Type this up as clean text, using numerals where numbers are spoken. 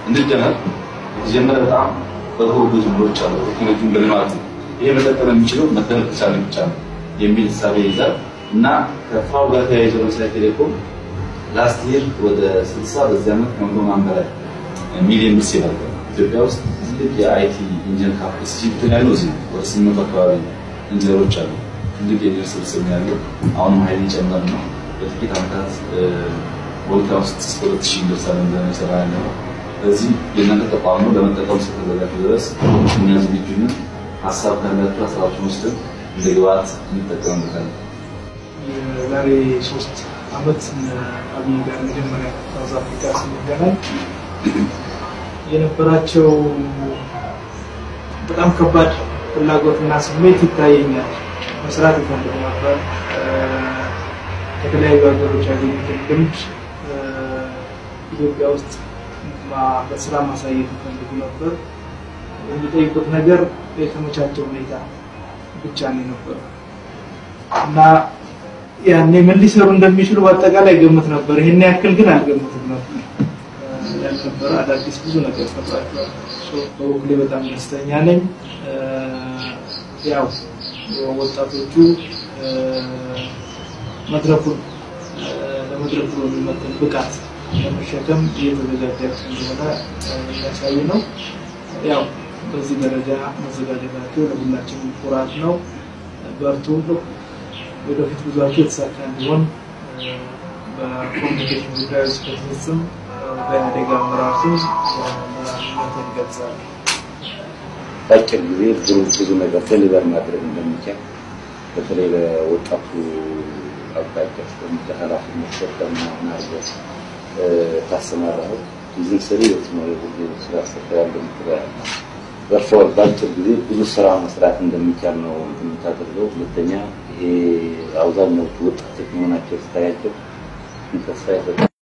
እንደገና የጀመረ በጣም በጥሩ ብዙ ብሎች አሉ ቴክኖሎጂን በልማት ይሄ መጠቀም የሚችለው መደረግ ተቻለ ብቻ ነው የሚል ሐሳብ ይዛል እና ከፋው ጋር ተያይዞ ለምሳሌ ቴሌኮም ላስት ይር ወደ 60 በዚህ ዓመት ከመቶ በላይ ሚሊዮን ብር ሲባል ኢትዮጵያ ውስጥ ትልቅ የአይቲ ኢንጂነር ካፓሲቲ ያለው እዚህ ወደ 8 አካባቢ ኢንጂነሮች አሉ ትልቅ የኢንጂነር ስብስብ ያለው አሁን ኃይል ይጨመር ነው በጥቂት ዓመታት ወልታ ውስጥ 2000 ደርሳል እንደሚሰራ ያለው በዚህ የእናንተ ተቋም ነው ለመጠቀም ስለተዘጋጀ ድረስ እኛ ዝግጁ ነን ሐሳብ ካላችሁ ሐሳባችሁን ወስደን ለግባት እንጠቀምበታለን ዛሬ 3 ዓመት አብይ ጋር መጀመሪያ ሳውዝ አፍሪካ ስንገናኝ የነበራቸው በጣም ከባድ ፍላጎትና ስሜት ይታየኛል መስራት ይፈልጉ ነበር ከተለያዩ ሀገሮች ያገኙትን ልምድ ኢትዮጵያ ውስጥ በስራ ማሳየት ይፈልጉ ነበር የሚጠይቁት ነገር የተመቻቸ ሁኔታ ብቻ ነው ነበር እና ያኔ ምን ሊሰሩ እንደሚችሉ በአጠቃላይ ገምት ነበር ይሄን ያክል ግን አልገምትም ነበር ያልነበረ አዳዲስ ብዙ ነገር ፈጥሯቸዋል በወክሌ በጣም ደስተኛ ነኝ ያው ወጣቶቹ መድረኩን ለመድረኩ የሚመጥን ብቃት ለመሸከም እየተዘጋጃችሁ እንደሆነ ያሳይ ነው ያው በዚህ ደረጃ መዘጋጀታቸው ለሁላችንም ኩራት ነው በርቱ ወደፊት ጉዟቸው የተሳካ እንዲሆን በኮሚኒኬሽን ጉዳዮች ከተፈጸመ በአደጋ መራሱ ተገልጿል ባጭር ጊዜ ብዙ ነገር ዴሊቨር ማድረግ እንደሚቻል በተለይ ለወጣቱ አባቶች በመተላለፍ መሸከም ማድረግ ታሰማራው ዲዛይን ሰሪዎች ነው ስራ ሰርተዋል በርፎር ባጭር ጊዜ ብዙ ስራ መስራት እንደሚቻል ነው የምታደርገው ሁለተኛ ይሄ አውዛኛው ወጣት ቴክኖሎጂ ስታያቸው ተስፋ